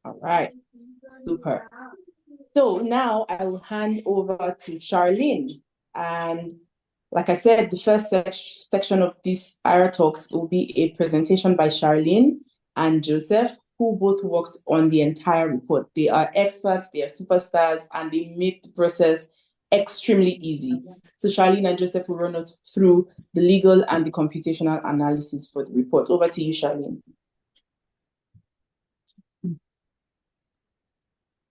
All right, super. So now I will hand over to Charlene. And like I said, the first section of this AIRA Talks will be a presentation by Charlene and Joseph, who both worked on the entire report. They are experts, they are superstars, and they make the process extremely easy. So Charlene and Joseph will run us through the legal and the computational analysis for the report. Over to you, Charlene.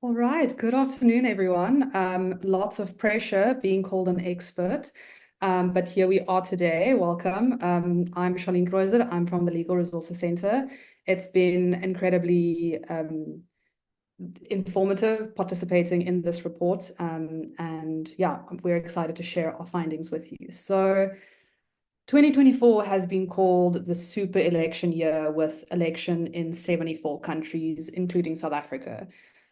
All right, good afternoon, everyone. Lots of pressure being called an expert, but here we are today. Welcome. I'm Charlene Kreuzer. I'm from the Legal Resources Center. It's been incredibly informative participating in this report, and yeah, we're excited to share our findings with you. So 2024 has been called the super election year, with election in 74 countries, including South Africa.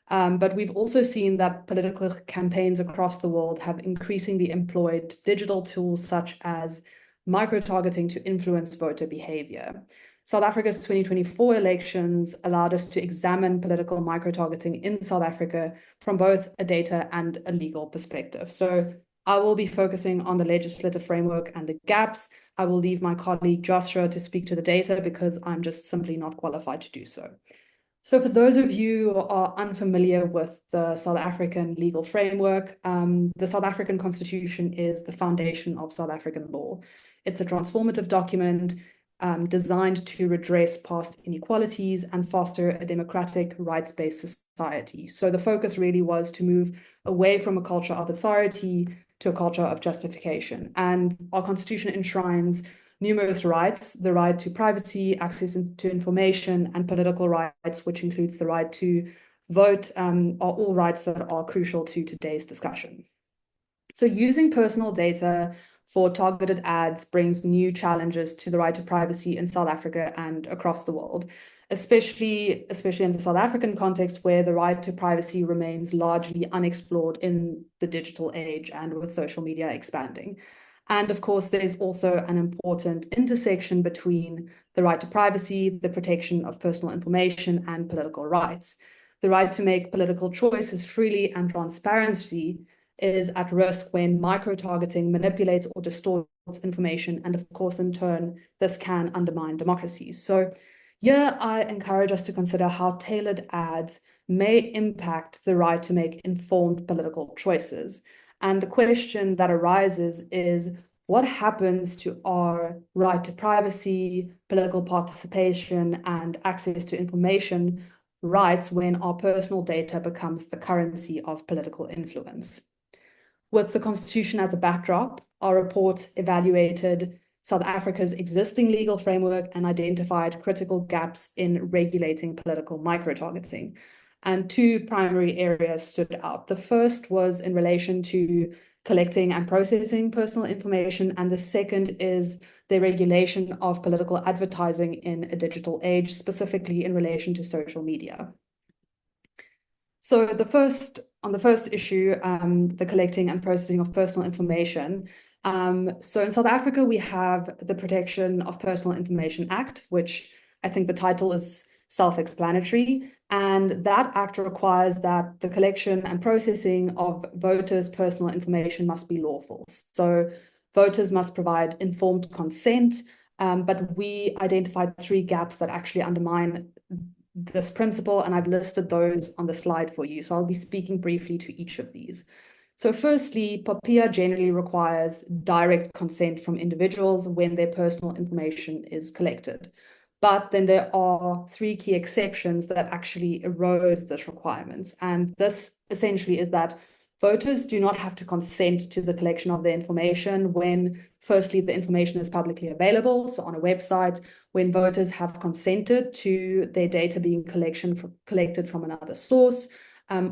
But we've also seen that political campaigns across the world have increasingly employed digital tools such as micro-targeting to influence voter behavior. South Africa's 2024 elections allowed us to examine political micro-targeting in South Africa from both a data and a legal perspective. So I will be focusing on the legislative framework and the gaps. I will leave my colleague Joshua to speak to the data because I'm just simply not qualified to do so. So for those of you who are unfamiliar with the South African legal framework, the South African Constitution is the foundation of South African law. It's a transformative document designed to redress past inequalities and foster a democratic, rights-based society. So the focus really was to move away from a culture of authority to a culture of justification. And our Constitution enshrines numerous rights: the right to privacy, access to information, and political rights, which includes the right to vote, are all rights that are crucial to today's discussion. So using personal data for targeted ads brings new challenges to the right to privacy in South Africa and across the world, especially in the South African context, where the right to privacy remains largely unexplored in the digital age and with social media expanding. And of course, there's also an important intersection between the right to privacy, the protection of personal information, and political rights. The right to make political choices freely and transparently is at risk when micro-targeting manipulates or distorts information. And of course, in turn, this can undermine democracy. So here, I encourage us to consider how tailored ads may impact the right to make informed political choices. And the question that arises is, what happens to our right to privacy, political participation, and access to information rights when our personal data becomes the currency of political influence? With the Constitution as a backdrop, our report evaluated South Africa's existing legal framework and identified critical gaps in regulating political micro-targeting. And two primary areas stood out. The first was in relation to collecting and processing personal information, and the second is the regulation of political advertising in a digital age, specifically in relation to social media. So on the first issue, the collecting and processing of personal information. So in South Africa, we have the Protection of Personal Information Act, which I think the title is self-explanatory, and that act requires that the collection and processing of voters' personal information must be lawful. So voters must provide informed consent, but we identified three gaps that actually undermine this principle, and I've listed those on the slide for you. So I'll be speaking briefly to each of these. So firstly, POPIA generally requires direct consent from individuals when their personal information is collected. But then there are three key exceptions that actually erode this requirement. And this essentially is that voters do not have to consent to the collection of their information when, firstly, the information is publicly available, so on a website, when voters have consented to their data being collected from another source,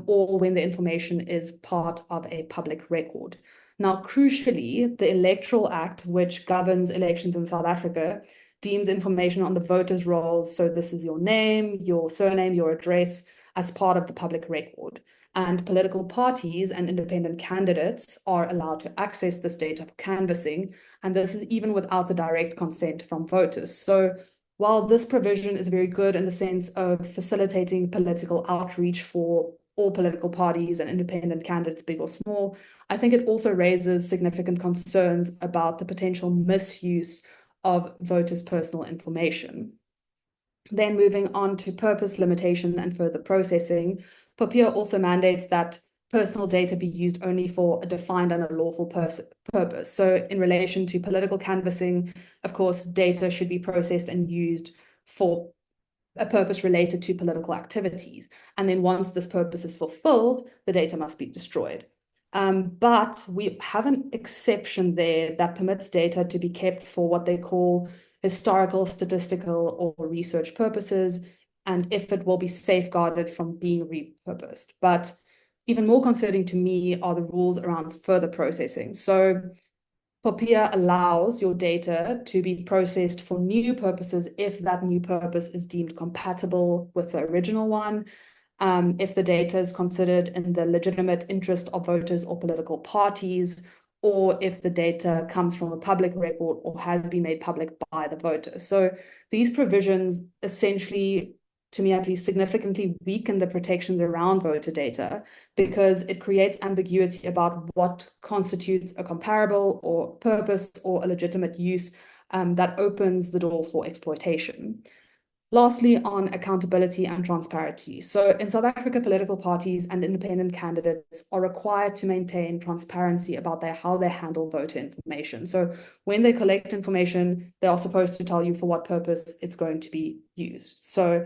or when the information is part of a public record. Now, crucially, the Electoral Act, which governs elections in South Africa, deems information on the voters' rolls, so this is your name, your surname, your address, as part of the public record. And political parties and independent candidates are allowed to access this data for canvassing, and this is even without the direct consent from voters. So while this provision is very good in the sense of facilitating political outreach for all political parties and independent candidates, big or small, I think it also raises significant concerns about the potential misuse of voters' personal information. Then moving on to purpose limitation and further processing, POPIA also mandates that personal data be used only for a defined and a lawful purpose. So in relation to political canvassing, of course, data should be processed and used for a purpose related to political activities. And then once this purpose is fulfilled, the data must be destroyed. But we have an exception there that permits data to be kept for what they call historical, statistical, or research purposes, and if it will be safeguarded from being repurposed. But even more concerning to me are the rules around further processing. So POPIA allows your data to be processed for new purposes if that new purpose is deemed compatible with the original one, if the data is considered in the legitimate interest of voters or political parties, or if the data comes from a public record or has been made public by the voter. So these provisions essentially, to me at least, significantly weaken the protections around voter data because it creates ambiguity about what constitutes a comparable or purpose or a legitimate use that opens the door for exploitation. Lastly, on accountability and transparency. So in South Africa, political parties and independent candidates are required to maintain transparency about how they handle voter information. So when they collect information, they are supposed to tell you for what purpose it's going to be used. So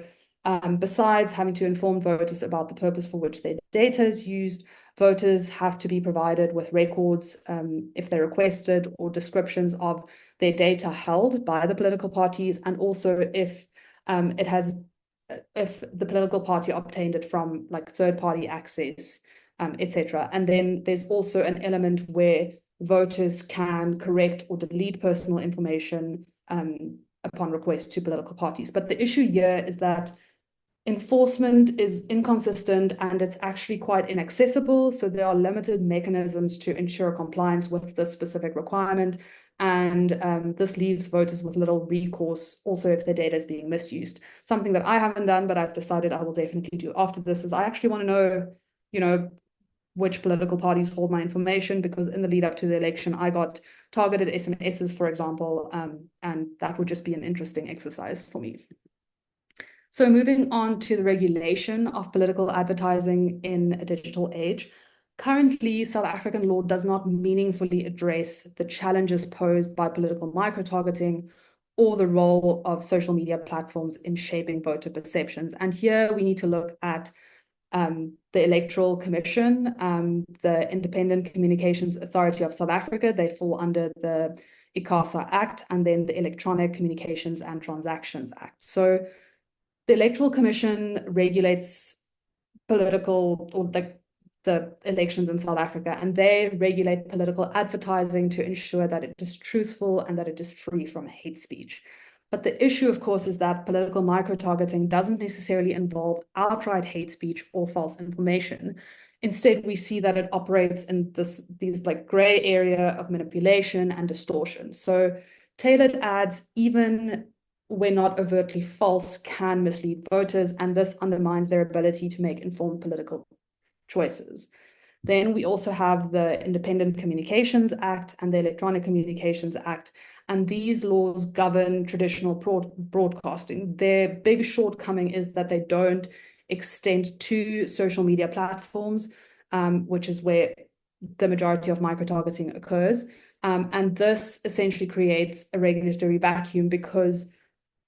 besides having to inform voters about the purpose for which their data is used, voters have to be provided with records, if they're requested, or descriptions of their data held by the political parties, and also if the political party obtained it from like third-party access, etc. And then there's also an element where voters can correct or delete personal information upon request to political parties. But the issue here is that enforcement is inconsistent and it's actually quite inaccessible. So there are limited mechanisms to ensure compliance with this specific requirement. And this leaves voters with little recourse also if their data is being misused. Something that I haven't done, but I've decided I will definitely do after this is I actually want to know, which political parties hold my information, because in the lead up to the election, I got targeted SMSs, for example, and that would just be an interesting exercise for me. So moving on to the regulation of political advertising in a digital age. Currently, South African law does not meaningfully address the challenges posed by political microtargeting or the role of social media platforms in shaping voter perceptions. And here we need to look at the Electoral Commission, the Independent Communications Authority of South Africa. They fall under the ICASA Act, and then the Electronic Communications and Transactions Act. So the Electoral Commission regulates political or the elections in South Africa, and they regulate political advertising to ensure that it is truthful and that it is free from hate speech. But the issue, of course, is that political microtargeting doesn't necessarily involve outright hate speech or false information. Instead, we see that it operates in these like gray area of manipulation and distortion. So tailored ads, even when not overtly false, can mislead voters, and this undermines their ability to make informed political choices. Then we also have the Independent Communications Act and the Electronic Communications Act, and these laws govern traditional broadcasting. Their big shortcoming is that they don't extend to social media platforms, which is where the majority of microtargeting occurs. And this essentially creates a regulatory vacuum because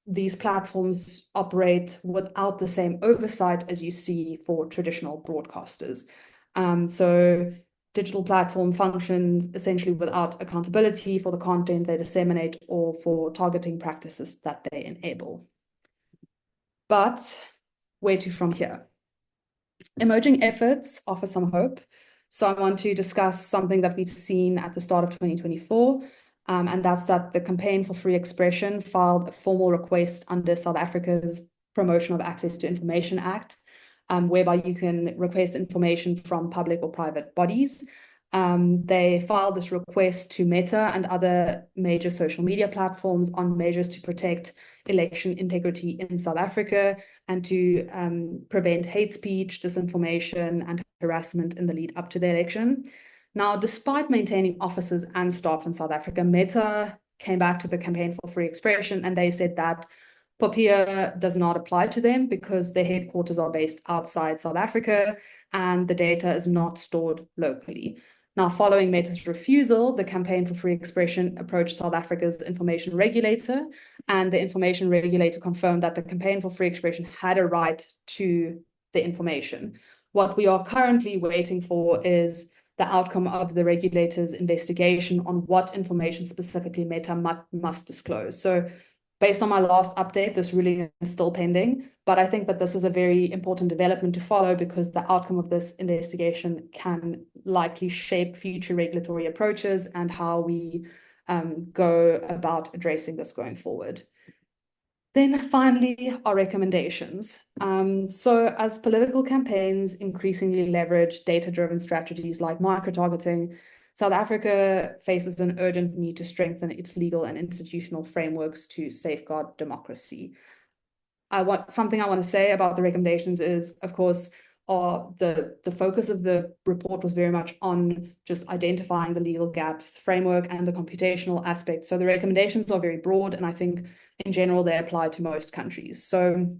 these platforms operate without the same oversight as you see for traditional broadcasters. So digital platform functions essentially without accountability for the content they disseminate or for targeting practices that they enable. But where to from here? Emerging efforts offer some hope. So I want to discuss something that we've seen at the start of 2024, and that's that the Campaign for Free Expression filed a formal request under South Africa's Promotion of Access to Information Act, whereby you can request information from public or private bodies. They filed this request to Meta and other major social media platforms on measures to protect election integrity in South Africa and to prevent hate speech, disinformation, and harassment in the lead up to the election. Now, despite maintaining offices and staff in South Africa, Meta came back to the Campaign for Free Expression and they said that POPIA does not apply to them because their headquarters are based outside South Africa and the data is not stored locally. Now, following Meta's refusal, the Campaign for Free Expression approached South Africa's information regulator, and the information regulator confirmed that the Campaign for Free Expression had a right to the information. What we are currently waiting for is the outcome of the regulator's investigation on what information specifically Meta must disclose. So based on my last update, this ruling is still pending, but I think that this is a very important development to follow because the outcome of this investigation can likely shape future regulatory approaches and how we go about addressing this going forward. Then finally, our recommendations. So as political campaigns increasingly leverage data-driven strategies like microtargeting, South Africa faces an urgent need to strengthen its legal and institutional frameworks to safeguard democracy. Something I want to say about the recommendations is, of course, the focus of the report was very much on just identifying the legal gaps, framework, and the computational aspects. So the recommendations are very broad, and I think in general they apply to most countries. So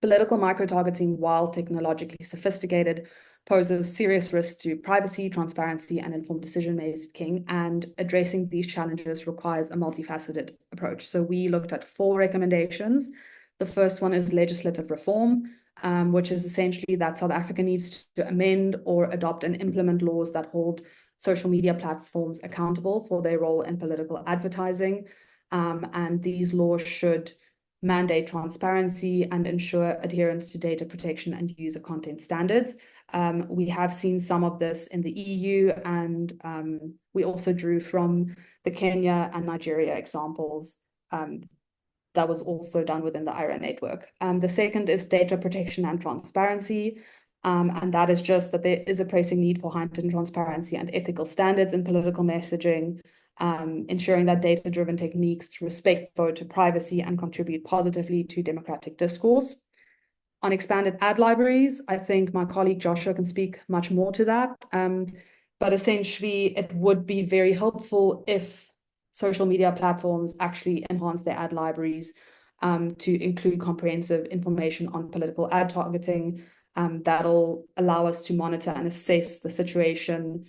political microtargeting, while technologically sophisticated, poses serious risks to privacy, transparency, and informed decision-making, and addressing these challenges requires a multifaceted approach. So we looked at 4 recommendations. The first one is legislative reform, which is essentially that South Africa needs to amend or adopt and implement laws that hold social media platforms accountable for their role in political advertising. And these laws should mandate transparency and ensure adherence to data protection and user content standards. We have seen some of this in the EU, and we also drew from the Kenya and Nigeria examples that was also done within the AIRA network. The second is data protection and transparency, and that is just that there is a pressing need for heightened transparency and ethical standards in political messaging, ensuring that data-driven techniques respect voter privacy and contribute positively to democratic discourse. On expanded ad libraries, I think my colleague Joshua can speak much more to that, but essentially it would be very helpful if social media platforms actually enhance their ad libraries to include comprehensive information on political ad targeting. That'll allow us to monitor and assess the situation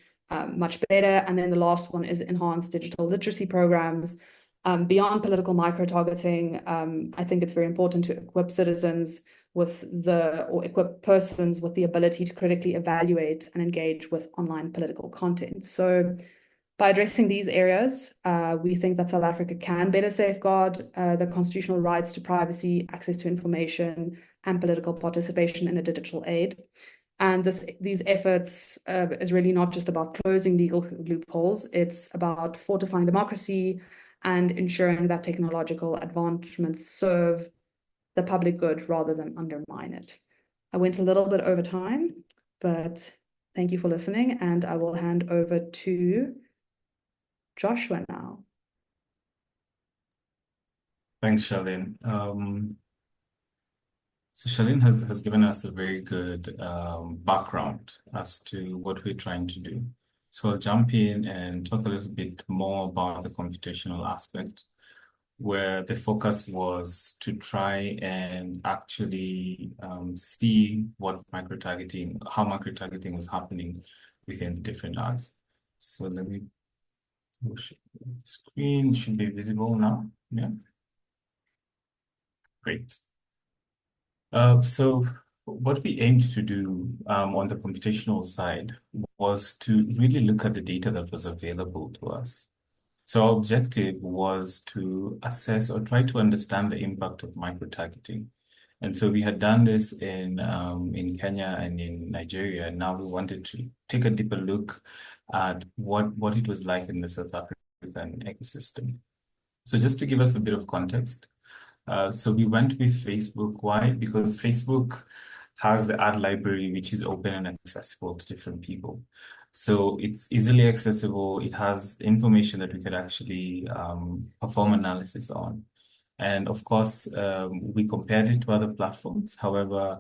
much better. And then the last one is enhanced digital literacy programs. Beyond political microtargeting, I think it's very important to equip citizens or equip persons with the ability to critically evaluate and engage with online political content. So by addressing these areas, we think that South Africa can better safeguard the constitutional rights to privacy, access to information, and political participation in a digital age. And these efforts is really not just about closing legal loopholes, it's about fortifying democracy and ensuring that technological advancements serve the public good rather than undermine it. I went a little bit over time, but thank you for listening, and I will hand over to Joshua now. Thanks, Charlene. So Charlene has given us a very good background as to what we're trying to do. So I'll jump in and talk a little bit more about the computational aspect, where the focus was to try and actually see how microtargeting was happening within the different ads. So let me push it. The screen should be visible now. Yeah. Great. So what we aimed to do on the computational side was to really look at the data that was available to us. So our objective was to assess or try to understand the impact of microtargeting. And so we had done this in Kenya and in Nigeria. And now we wanted to take a deeper look at what it was like in the South African ecosystem. So just to give us a bit of context, so we went with Facebook. Why? Because Facebook has the ad library, which is open and accessible to different people. So it's easily accessible. It has information that we could actually perform analysis on. And of course, we compared it to other platforms. However,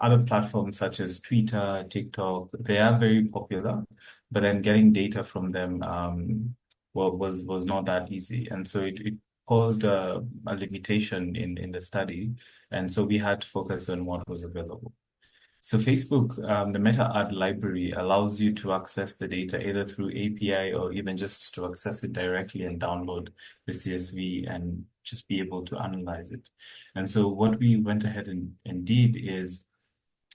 other platforms such as Twitter, TikTok, they are very popular, but then getting data from them was not that easy. And so it caused a limitation in the study. And so we had to focus on what was available. So Facebook, the meta ad library allows you to access the data either through API or even just to access it directly and download the CSV and just be able to analyze it. And so what we went ahead and did is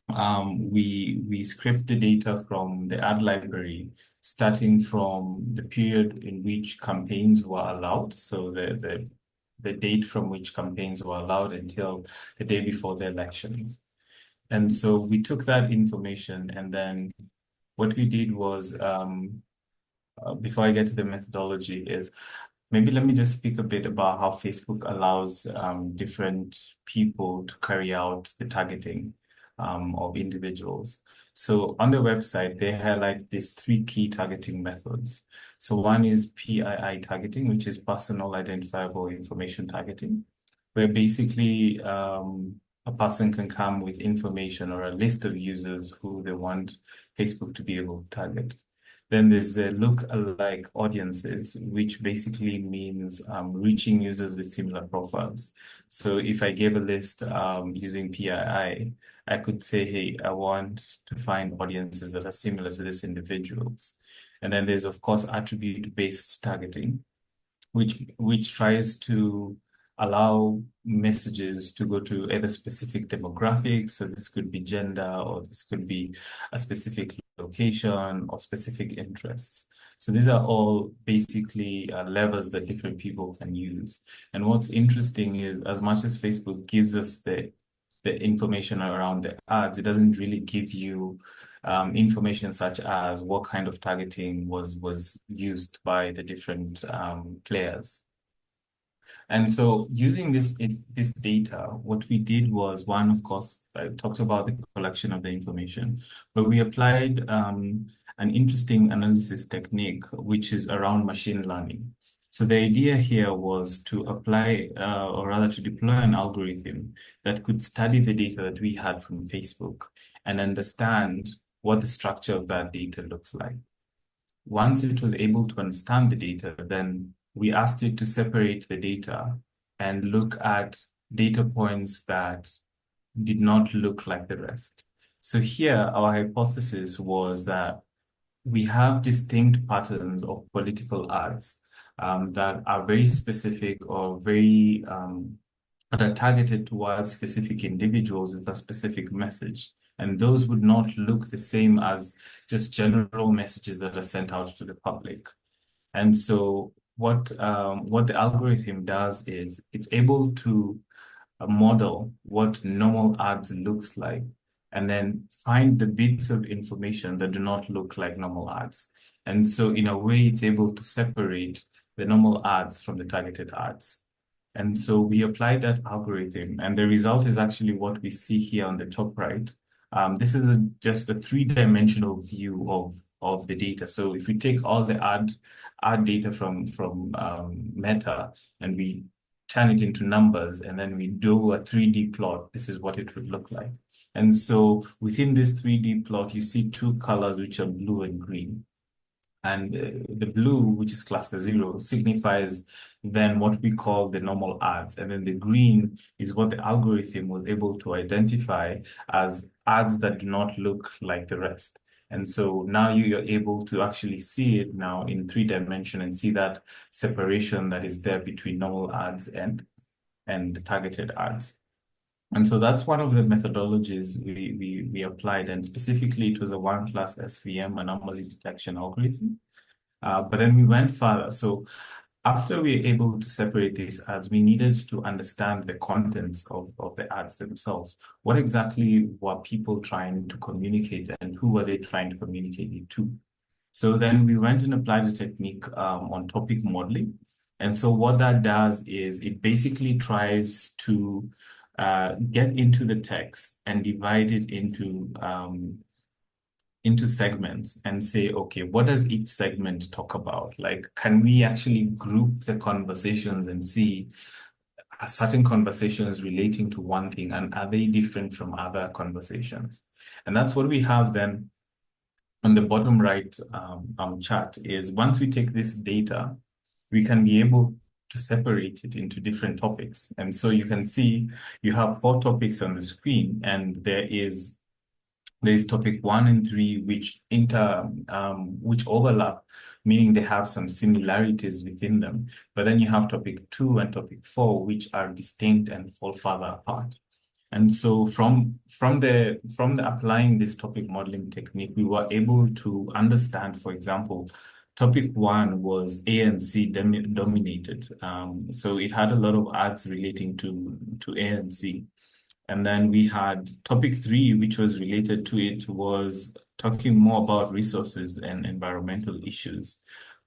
we scraped the data from the ad library, starting from the period in which campaigns were allowed. So the date from which campaigns were allowed until the day before the elections. And so we took that information, and then what we did was, before I get to the methodology, is maybe let me just speak a bit about how Facebook allows different people to carry out the targeting of individuals. So on their website, they highlight these three key targeting methods. So one is PII targeting, which is personal identifiable information targeting, where basically a person can come with information or a list of users who they want Facebook to be able to target. Then there's the look-alike audiences, which basically means reaching users with similar profiles. So if I gave a list using PII, I could say, hey, I want to find audiences that are similar to this individuals. And then there's, of course, attribute-based targeting, which tries to allow messages to go to either specific demographics. So this could be gender, or this could be a specific location or specific interests. So these are all basically levers that different people can use. And what's interesting is, as much as Facebook gives us the information around the ads, it doesn't really give you information such as what kind of targeting was used by the different players. And so using this data, what we did was, one, of course, I talked about the collection of the information, but we applied an interesting analysis technique, which is around machine learning. So the idea here was to apply, or rather to deploy an algorithm that could study the data that we had from Facebook and understand what the structure of that data looks like. Once it was able to understand the data, then we asked it to separate the data and look at data points that did not look like the rest. So here, our hypothesis was that we have distinct patterns of political ads that are very specific or very that are targeted towards specific individuals with a specific message. And those would not look the same as just general messages that are sent out to the public. And so what the algorithm does is it's able to model what normal ads looks like, and then find the bits of information that do not look like normal ads. And so in a way, it's able to separate the normal ads from the targeted ads. And so we applied that algorithm, and the result is actually what we see here on the top right. This is just a three-dimensional view of the data. So if we take all the ad data from Meta and we turn it into numbers, and then we do a 3D plot, this is what it would look like. And so within this 3D plot, you see two colors, which are blue and green. And the blue, which is cluster 0, signifies then what we call the normal ads. And then the green is what the algorithm was able to identify as ads that do not look like the rest. And so now you're able to actually see it now in 3D and see that separation that is there between normal ads and the targeted ads. And so that's one of the methodologies we applied, and specifically it was a one-class SVM, anomaly detection algorithm. But then we went further. So after we were able to separate these ads, we needed to understand the contents of the ads themselves. What exactly were people trying to communicate, and who were they trying to communicate it to? So then we went and applied a technique on topic modeling. And so what that does is it basically tries to get into the text and divide it into into segments and say, okay, what does each segment talk about? Like, can we actually group the conversations and see certain conversations relating to one thing, and are they different from other conversations? And that's what we have then on the bottom right chart is once we take this data, we can be able to separate it into different topics. And so you can see you have 4 topics on the screen, and there's topic 1 and 3 which overlap, meaning they have some similarities within them. But then you have topic 2 and topic 4, which are distinct and fall further apart. And so from the applying this topic modeling technique, we were able to understand, for example, topic 1 was ANC dominated. So it had a lot of ads relating to ANC. And then we had topic 3, which was related to it, was talking more about resources and environmental issues,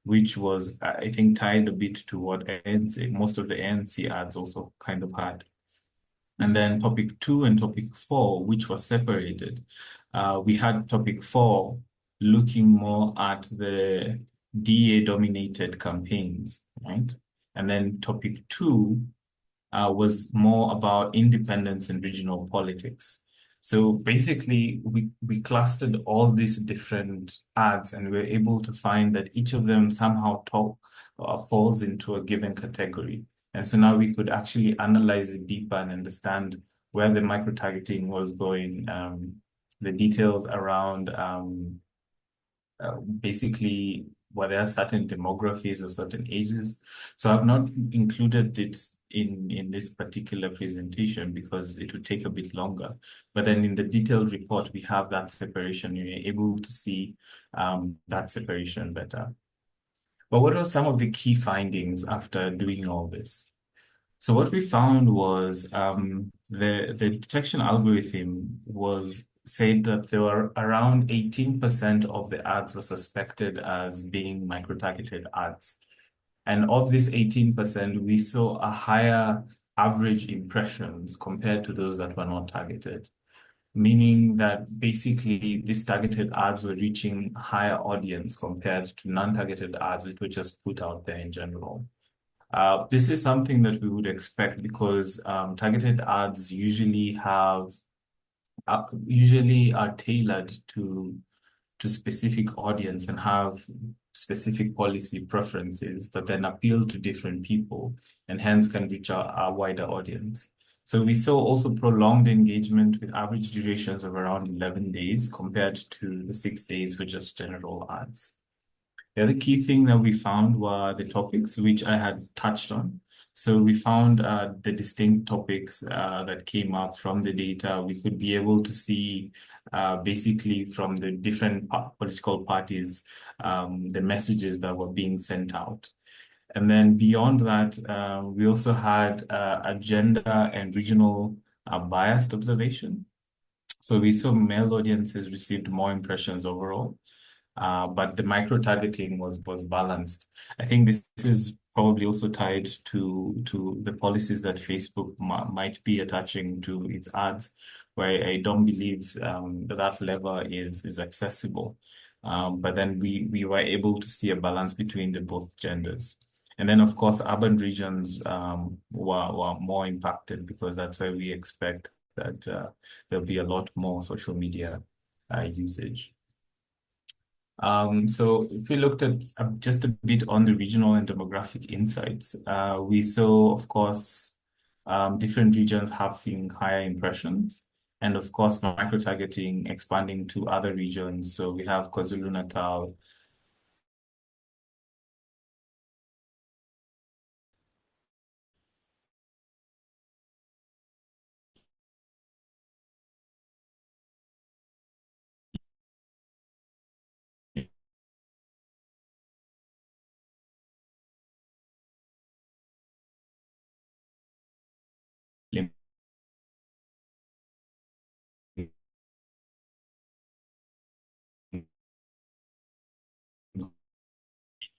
which was, I think, tied a bit to what ANC, most of the ANC ads also kind of had. And then topic 2 and topic 4, which was separated. We had topic 4 looking more at the DA-dominated campaigns, right? And then topic 2 was more about independence and regional politics. So basically, we clustered all these different ads, and we were able to find that each of them somehow falls into a given category. And so now we could actually analyze it deeper and understand where the micro-targeting was going, the details around basically whether there are certain demographies or certain ages. So I've not included it in this particular presentation because it would take a bit longer. But then in the detailed report, we have that separation. You're able to see that separation better. But what are some of the key findings after doing all this? So what we found was the detection algorithm was said that there were around 18% of the ads were suspected as being micro-targeted ads. And of this 18%, we saw a higher average impressions compared to those that were not targeted, meaning that basically these targeted ads were reaching a higher audience compared to non-targeted ads, which were just put out there in general. This is something that we would expect because targeted ads usually are tailored to specific audience and have specific policy preferences that then appeal to different people and hence can reach a wider audience. So we saw also prolonged engagement with average durations of around 11 days compared to the 6 days for just general ads. The other key thing that we found were the topics, which I had touched on. So we found the distinct topics that came up from the data. We could be able to see basically from the different political parties, the messages that were being sent out. And then beyond that, we also had a gender and regional biased observation. So we saw male audiences received more impressions overall. But the micro-targeting was balanced. I think this is probably also tied to the policies that Facebook might be attaching to its ads, where I don't believe that lever is accessible. But then we were able to see a balance between the both genders. And then, of course, urban regions were more impacted because that's where we expect that there'll be a lot more social media usage. So if we looked at just a bit on the regional and demographic insights, we saw, of course, different regions having higher impressions, and of course, micro-targeting expanding to other regions. So we have KwaZulu-Natal,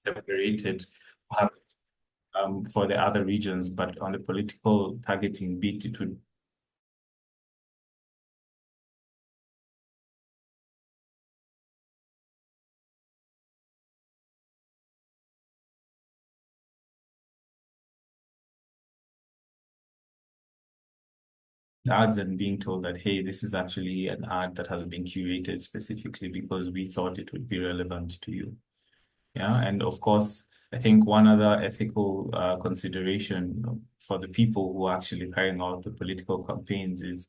separated for the other regions, but on the political targeting bit, it would ads and being told that, hey, this is actually an ad that has been curated specifically because we thought it would be relevant to you. Yeah, and of course, I think one other ethical consideration for the people who are actually carrying out the political campaigns is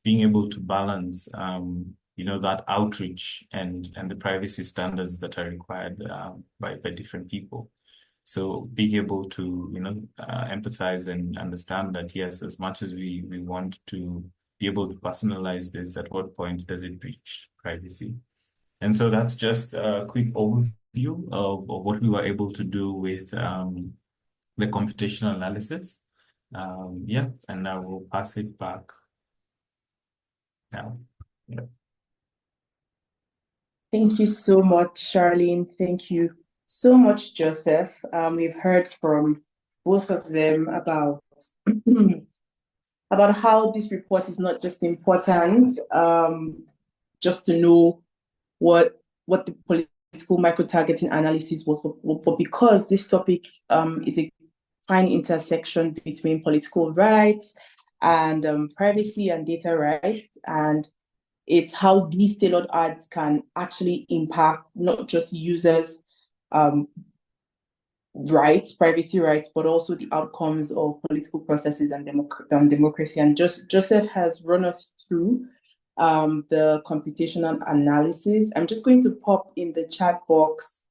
being able to balance, that outreach and the privacy standards that are required by different people. So being able to, empathize and understand that, yes, as much as we want to be able to personalize this, at what point does it breach privacy? And so that's just a quick overview of what we were able to do with the computational analysis. Yeah, and I will pass it back now. Yeah. Thank you so much, Charlene. Thank you so much, Joseph. We've heard from both of them about about how this report is not just important, just to know what the political microtargeting analysis was, but because this topic is a fine intersection between political rights and privacy and data rights, and it's how these tailored ads can actually impact not just users' rights, privacy rights, but also the outcomes of political processes and democracy. And Joseph has run us through the computational analysis. I'm just going to pop in the chat box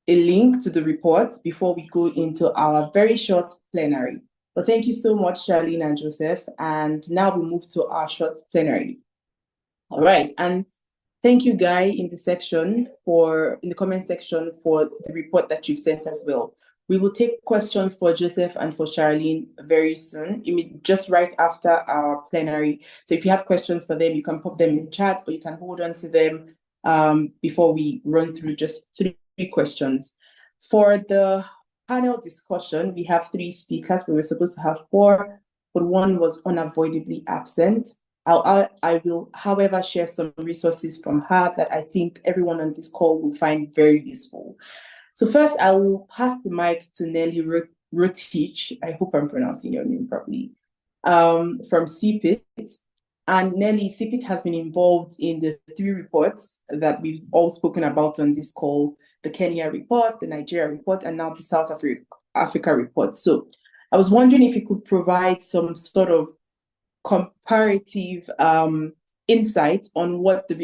a link to the report before we go into our very short plenary. But thank you so much, Charlene and Joseph. And now we move to our short plenary. All right, and thank you, Guy, in the comment section for the report that you've sent as well. We will take questions for Joseph and for Charlene very soon, just right after our plenary. So if you have questions for them, you can pop them in chat, or you can hold on to them before we run through just three questions. For the panel discussion, we have 3 speakers. We were supposed to have 4, but one was unavoidably absent. I will, however, share some resources from her that I think everyone on this call will find very useful. So first, I will pass the mic to Nelly Rotich. I hope I'm pronouncing your name properly, from CPIT. And Nelly, CPIT has been involved in the 3 reports that we've all spoken about on this call: the Kenya report, the Nigeria report, and now the South Africa report. So I was wondering if you could provide some sort of comparative insight on what the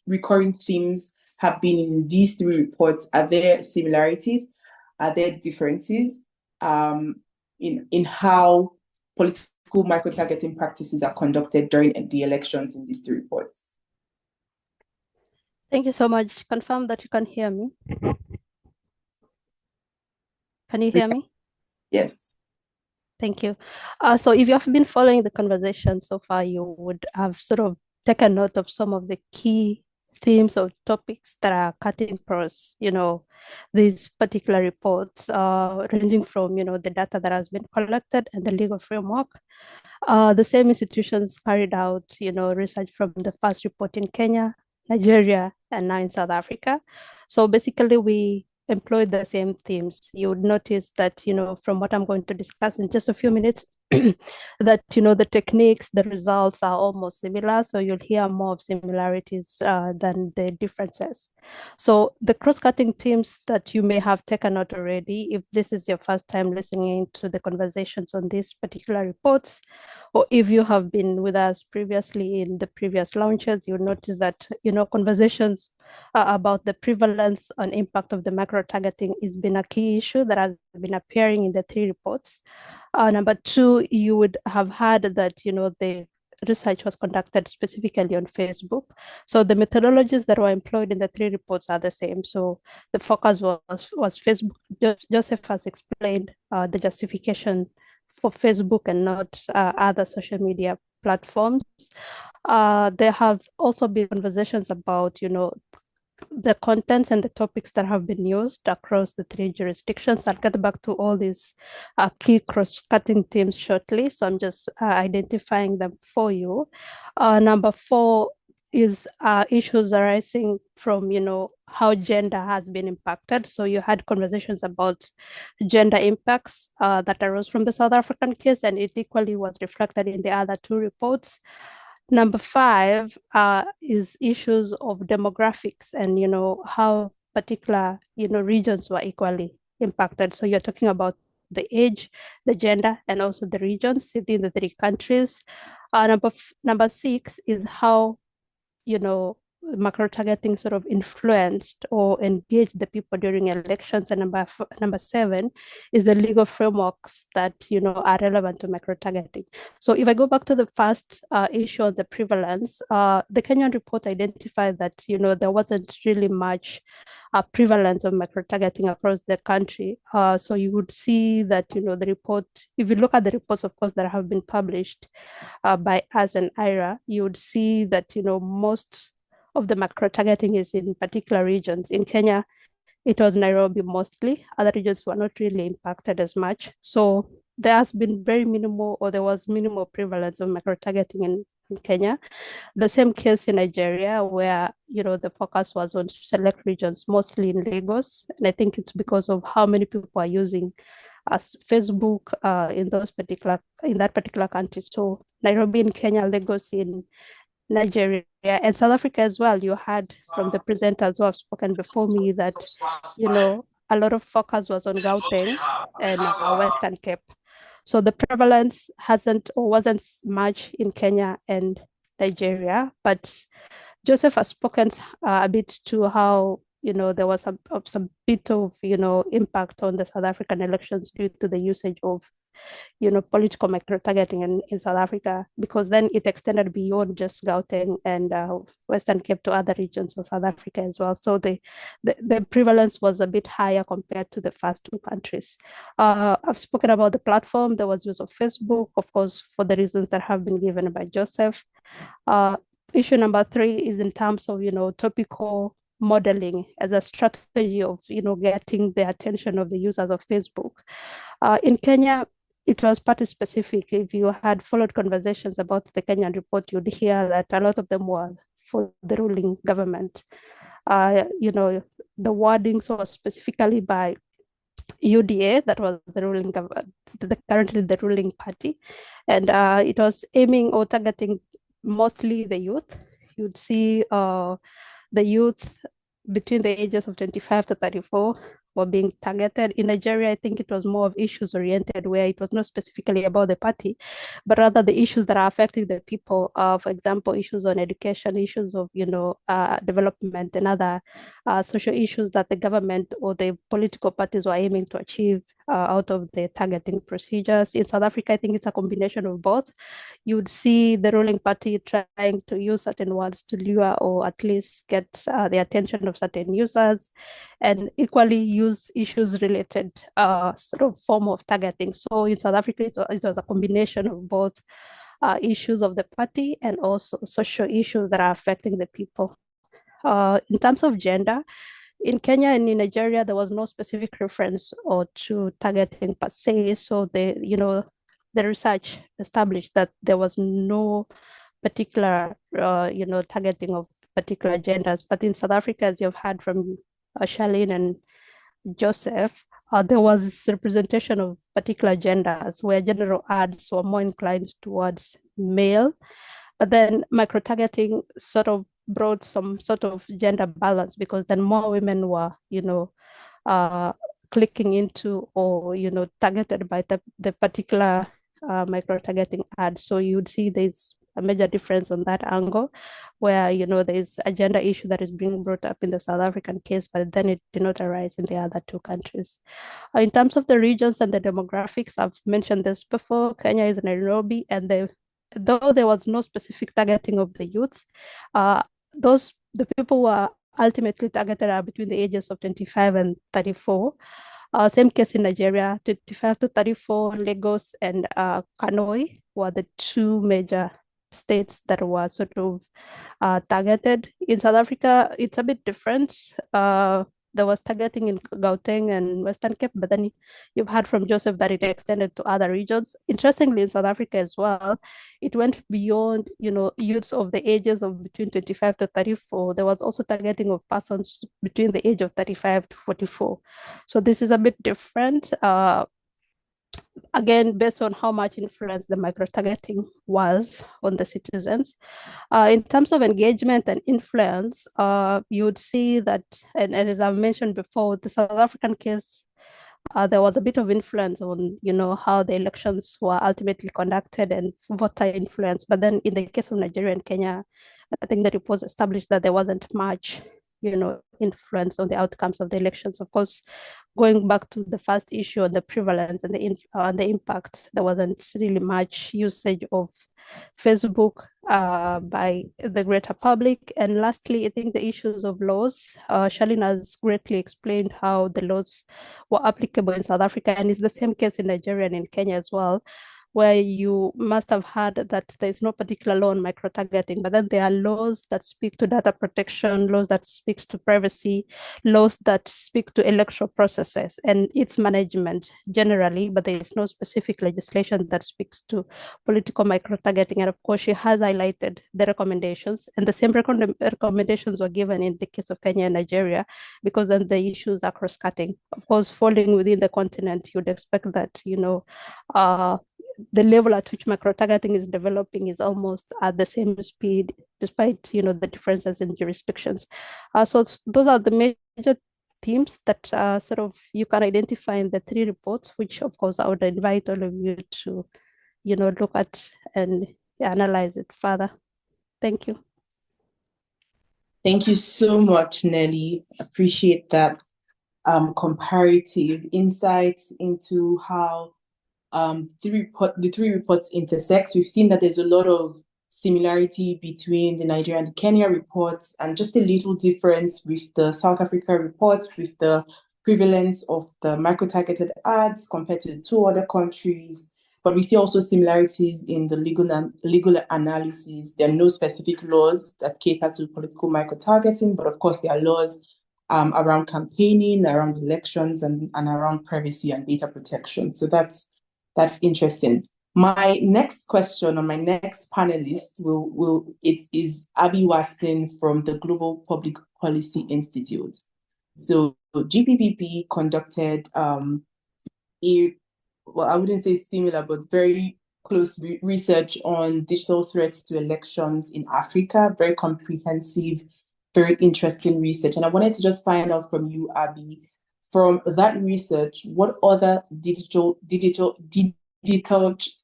recurring themes have been in these 3 reports. Are there similarities? Are there differences in how political microtargeting practices are conducted during the elections in these 3 reports? Thank you so much. Confirm that you can hear me. Can you hear me? Yes. Thank you. So if you have been following the conversation so far, you would have sort of taken note of some of the key themes or topics that are cutting across, these particular reports, ranging from, the data that has been collected and the legal framework. The same institutions carried out, research from the first report in Kenya, Nigeria, and now in South Africa. So basically, we employed the same themes. You would notice that, from what I'm going to discuss in just a few minutes, that, the techniques, the results are almost similar. So you'll hear more of similarities than the differences. So the cross-cutting themes that you may have taken out already, if this is your first time listening to the conversations on these particular reports, or if you have been with us previously in the previous launches, you'll notice that, conversations about the prevalence and impact of the micro-targeting has been a key issue that has been appearing in the 3 reports. Number 2, you would have heard that, the research was conducted specifically on Facebook. So the methodologies that were employed in the 3 reports are the same. So the focus was Facebook. Joseph has explained the justification for Facebook and not other social media platforms. There have also been conversations about, the contents and the topics that have been used across the 3 jurisdictions. I'll get back to all these key cross-cutting themes shortly. So I'm just identifying them for you. Number 4, is issues arising from, how gender has been impacted. So you had conversations about gender impacts that arose from the South African case, and it equally was reflected in the other two reports. Number 5 is issues of demographics and, how particular, regions were equally impacted. So you're talking about the age, the gender, and also the regions within the 3 countries. Number 6 is how, macro targeting sort of influenced or engaged the people during elections. And number 7 is the legal frameworks that, are relevant to macro targeting. So if I go back to the first issue on the prevalence, the Kenyan report identified that, there wasn't really much prevalence of macro targeting across the country. So you would see that, the report, if you look at the reports, of course, that have been published by us and AIRA, you would see that, most of the macro targeting is in particular regions. In Kenya, it was Nairobi mostly. Other regions were not really impacted as much. So there has been very minimal, or there was minimal prevalence of macro targeting in Kenya. The same case in Nigeria, where, the focus was on select regions, mostly in Lagos. And I think it's because of how many people are using as Facebook in that particular country. So Nairobi in Kenya, Lagos in Nigeria, and South Africa as well. You had from the presenters who have spoken before me that, a lot of focus was on Gauteng and Western Cape. So the prevalence wasn't much in Kenya and Nigeria, but Joseph has spoken a bit to how, there was some bit of, impact on the South African elections due to the usage of, political micro-targeting in South Africa, because then it extended beyond just Gauteng and Western Cape to other regions of South Africa as well. So the prevalence was a bit higher compared to the first 2 countries. I've spoken about the platform. There was use of Facebook, of course, for the reasons that have been given by Joseph. Issue number 3 is in terms of, topical modeling as a strategy of, getting the attention of the users of Facebook. In Kenya, it was party specific. If you had followed conversations about the Kenyan report, you'd hear that a lot of them were for the ruling government. The wordings was specifically by UDA, that was the ruling government, currently the ruling party, and it was aiming or targeting mostly the youth. You'd see the youth between the ages of 25 to 34 were being targeted. In Nigeria, I think it was more of issues oriented, where it was not specifically about the party, but rather the issues that are affecting the people. For example, issues on education, issues of, development, and other social issues that the government or the political parties were aiming to achieve out of the targeting procedures. In South Africa, I think it's a combination of both. You would see the ruling party trying to use certain words to lure or at least get the attention of certain users, and equally use issues related sort of form of targeting. So in South Africa, it was a combination of both issues of the party and also social issues that are affecting the people. In terms of gender, in Kenya and in Nigeria, there was no specific reference or to targeting per se. So the research established that there was no particular, targeting of particular genders. But in South Africa, as you've heard from Charlene and Joseph, there was this representation of particular genders where general ads were more inclined towards male. But then micro-targeting sort of brought some sort of gender balance, because then more women were, clicking into or, targeted by the particular micro-targeting ads. So you'd see there's a major difference on that angle, where, there's a gender issue that is being brought up in the South African case, but then it did not arise in the other 2 countries. In terms of the regions and the demographics, I've mentioned this before. Kenya is Nairobi, and though there was no specific targeting of the youth, the people were ultimately targeted are between the ages of 25 and 34. Same case in Nigeria, 25 to 34, Lagos and Kanoi were the 2 major states that were sort of targeted. In South Africa, it's a bit different. there was targeting in Gauteng and Western Cape, but then you've heard from Joseph that it extended to other regions. Interestingly, in South Africa as well, it went beyond, youths of the ages of between 25 to 34. There was also targeting of persons between the age of 35 to 44. So this is a bit different. Again, based on how much influence the micro-targeting was on the citizens. In terms of engagement and influence, you would see that, and as I've mentioned before, the South African case, there was a bit of influence on, how the elections were ultimately conducted and voter influence. But then in the case of Nigeria and Kenya, I think the reports established that there wasn't much, influence on the outcomes of the elections. Of course, going back to the first issue on the prevalence and the impact, there wasn't really much usage of Facebook by the greater public. And lastly, I think the issues of laws. Charlene has greatly explained how the laws were applicable in South Africa, and it's the same case in Nigeria and in Kenya as well, where you must have heard that there's no particular law on micro-targeting, but then there are laws that speak to data protection, laws that speak to privacy, laws that speak to electoral processes and its management generally, but there is no specific legislation that speaks to political micro-targeting. And of course, she has highlighted the recommendations, and the same recommendations were given in the case of Kenya and Nigeria, because then the issues are cross-cutting. Of course, falling within the continent, you'd expect that, the level at which micro-targeting is developing is almost at the same speed, despite the differences in jurisdictions. So those are the major themes that sort of you can identify in the three reports, which of course I would invite all of you to look at and analyze it further. Thank you. Thank you so much, Nelly. Appreciate that comparative insights into how the three reports intersect. We've seen that there's a lot of similarity between the Nigeria and the Kenya reports, and just a little difference with the South Africa report, with the prevalence of the micro-targeted ads compared to the two other countries. But we see also similarities in the legal analysis. There are no specific laws that cater to political micro-targeting, but of course there are laws around campaigning, around elections, and around privacy and data protection. So that's interesting. My next question on my next panelist is Abby Watson from the Global Public Policy Institute. So GPPP conducted I wouldn't say similar, but very close research on digital threats to elections in Africa. Very comprehensive, very interesting research. And I wanted to just find out from you, Abby, from that research, what other digital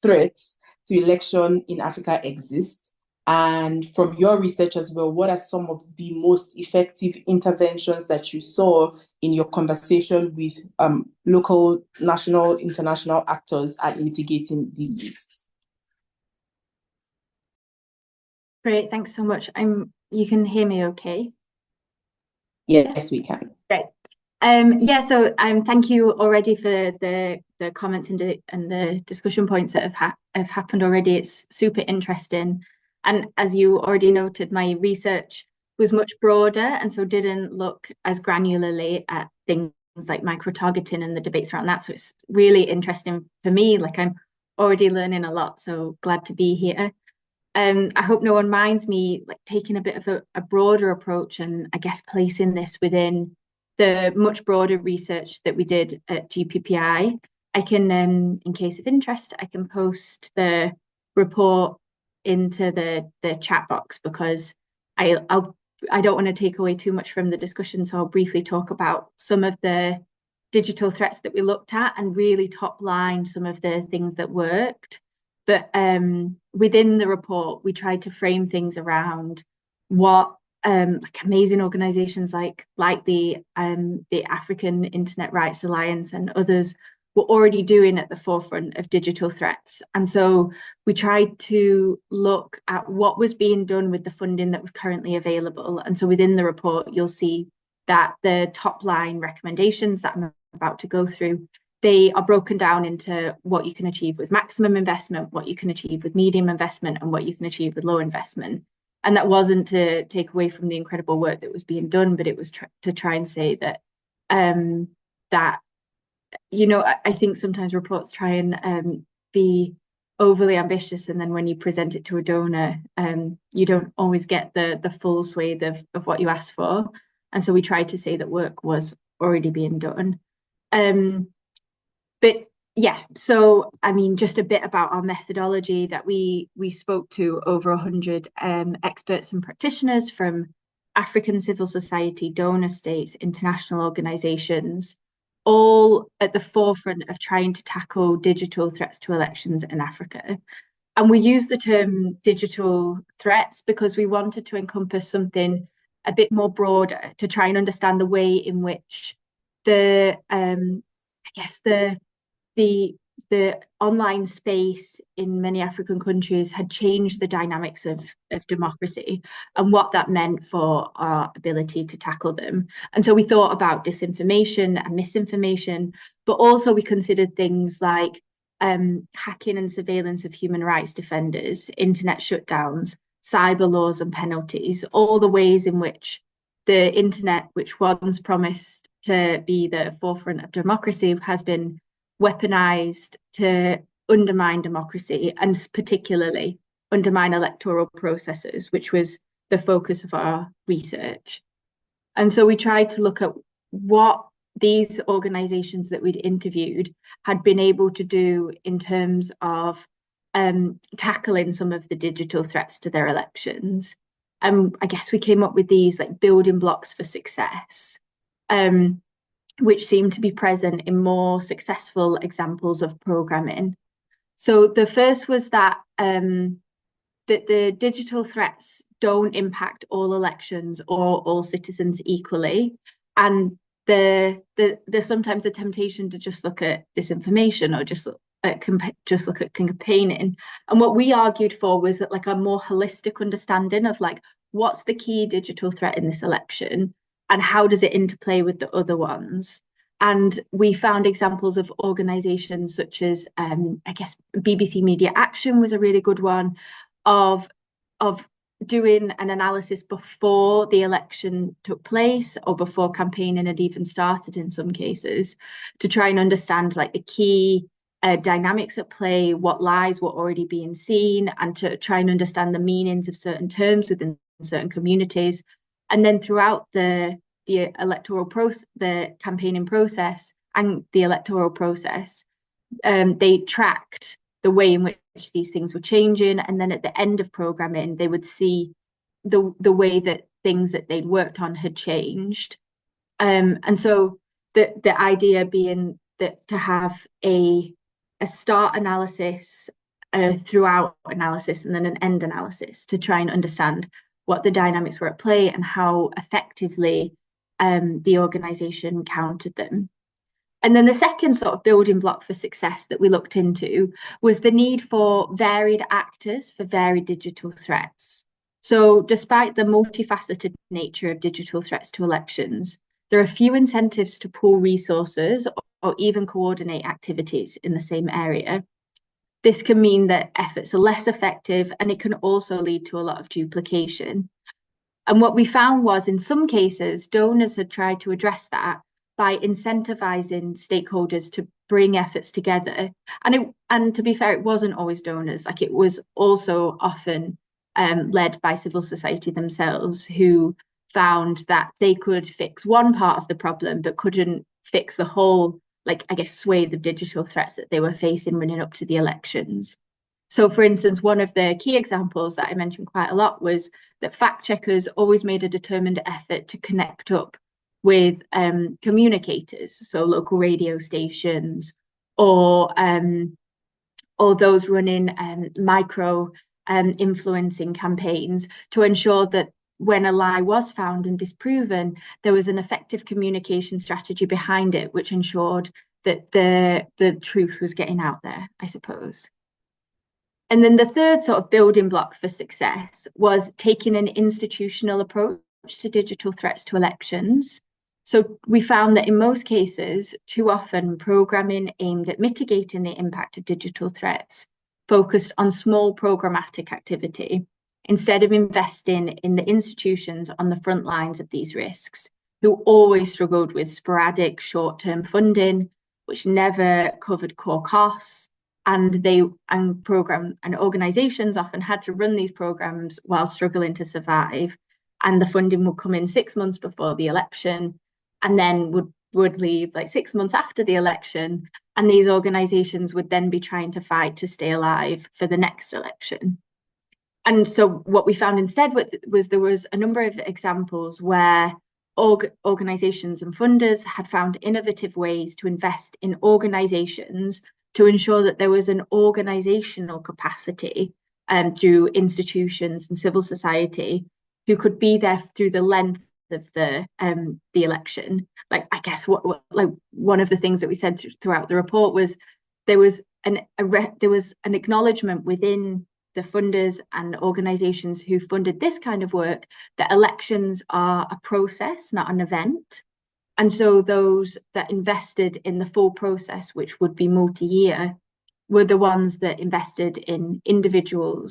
threats to election in Africa exist? And from your research as well, what are some of the most effective interventions that you saw in your conversation with local, national, international actors at mitigating these risks? Great, thanks so much. You can hear me okay? Yes, we can. Great. So thank you already for the comments and the discussion points that have happened already. It's super interesting. And as you already noted, my research was much broader and so didn't look as granularly at things like micro-targeting and the debates around that. So it's really interesting for me. Like, I'm already learning a lot, so glad to be here. I hope no one minds me like taking a bit of a broader approach and I guess placing this within the much broader research that we did at GPPI. I can, in case of interest, I can post the report into the chat box, because I don't want to take away too much from the discussion, so I'll briefly talk about some of the digital threats that we looked at and really top line some of the things that worked. But within the report, we tried to frame things around what like amazing organizations like the African Internet Rights Alliance and others were already doing at the forefront of digital threats. And so we tried to look at what was being done with the funding that was currently available. And so within the report, you'll see that the top line recommendations that I'm about to go through, they are broken down into what you can achieve with maximum investment, what you can achieve with medium investment, and what you can achieve with low investment. And that wasn't to take away from the incredible work that was being done, but it was to try and say that that, you know, I think sometimes reports try and be overly ambitious, and then when you present it to a donor, you don't always get the full swathe of what you asked for. And so we tried to say that work was already being done. But yeah, so I mean, just a bit about our methodology, that we spoke to over 100 experts and practitioners from African civil society, donor states, international organizations, all at the forefront of trying to tackle digital threats to elections in Africa. And we use the term digital threats because we wanted to encompass something a bit more broader, to try and understand the way in which the online space in many African countries had changed the dynamics of democracy and what that meant for our ability to tackle them. And so we thought about disinformation and misinformation, but also we considered things like hacking and surveillance of human rights defenders, internet shutdowns, cyber laws and penalties, all the ways in which the internet, which once promised to be the forefront of democracy, has been weaponized to undermine democracy, and particularly undermine electoral processes, which was the focus of our research. And so we tried to look at what these organizations that we'd interviewed had been able to do in terms of tackling some of the digital threats to their elections. I guess we came up with these like building blocks for success, which seem to be present in more successful examples of programming. So the first was that the digital threats don't impact all elections or all citizens equally, and there's sometimes a temptation to just look at disinformation or just look at campaigning. And what we argued for was that, like, a more holistic understanding of like what's the key digital threat in this election and how does it interplay with the other ones. And we found examples of organizations such as, I guess, BBC Media Action was a really good one, of doing an analysis before the election took place or before campaigning had even started in some cases, to try and understand like the key dynamics at play, what lies were already being seen, and to try and understand the meanings of certain terms within certain communities. And then throughout the electoral process, the campaigning process and the electoral process, they tracked the way in which these things were changing. And then at the end of programming, they would see the way that things that they'd worked on had changed. And so the idea being that to have a start analysis, throughout analysis, and then an end analysis to try and understand what the dynamics were at play and how effectively the organization countered them. And then the second sort of building block for success that we looked into was the need for varied actors for varied digital threats. So despite the multifaceted nature of digital threats to elections, there are few incentives to pool resources or even coordinate activities in the same area. This can mean that efforts are less effective, and it can also lead to a lot of duplication. And what we found was, in some cases, donors had tried to address that by incentivizing stakeholders to bring efforts together. And to be fair, it wasn't always donors. Like, it was also often led by civil society themselves, who found that they could fix one part of the problem, but couldn't fix the whole, like, I guess, swathe of digital threats that they were facing running up to the elections. So, for instance, one of the key examples that I mentioned quite a lot was that fact checkers always made a determined effort to connect up with communicators, so local radio stations or those running micro influencing campaigns, to ensure that when a lie was found and disproven, there was an effective communication strategy behind it, which ensured that the truth was getting out there, I suppose. And then the third sort of building block for success was taking an institutional approach to digital threats to elections. So we found that in most cases, too often, programming aimed at mitigating the impact of digital threats focused on small programmatic activity, instead of investing in the institutions on the front lines of these risks, who always struggled with sporadic short-term funding, which never covered core costs. And organizations often had to run these programs while struggling to survive. And the funding would come in 6 months before the election, and then would leave like 6 months after the election. And these organizations would then be trying to fight to stay alive for the next election. And so what we found instead was there was a number of examples where organizations and funders had found innovative ways to invest in organizations to ensure that there was an organizational capacity through institutions and civil society who could be there through the length of the election. Like, I guess like one of the things that we said throughout the report was there was an acknowledgement within the funders and organizations who funded this kind of work that elections are a process, not an event. And so those that invested in the full process, which would be multi-year, were the ones that invested in individual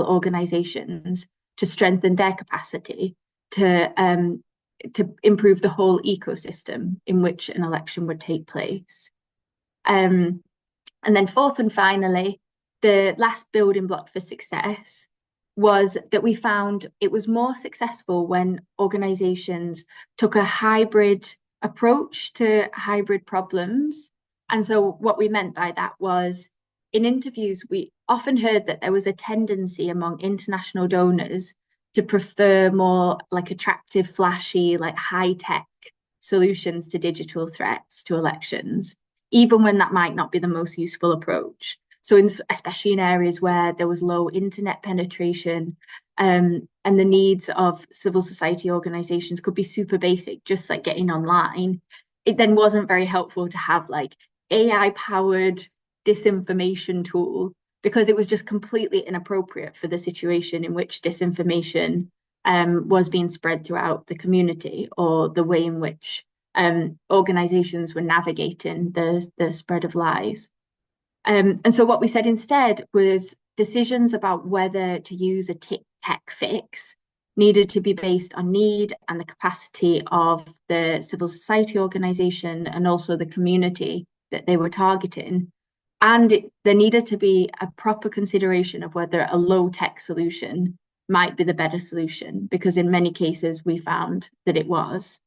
organizations to strengthen their capacity to improve the whole ecosystem in which an election would take place. And then fourth and finally, the last building block for success was that we found it was more successful when organizations took a hybrid approach to hybrid problems. And so what we meant by that was, in interviews, we often heard that there was a tendency among international donors to prefer more like attractive, flashy, like high-tech solutions to digital threats to elections, even when that might not be the most useful approach. So especially in areas where there was low internet penetration, and the needs of civil society organizations could be super basic, just like getting online, it then wasn't very helpful to have like AI-powered disinformation tool, because it was just completely inappropriate for the situation in which disinformation was being spread throughout the community, or the way in which organizations were navigating the spread of lies. And so what we said instead was decisions about whether to use a tech fix needed to be based on need and the capacity of the civil society organization and also the community that they were targeting. And there needed to be a proper consideration of whether a low-tech solution might be the better solution, because in many cases we found that it was.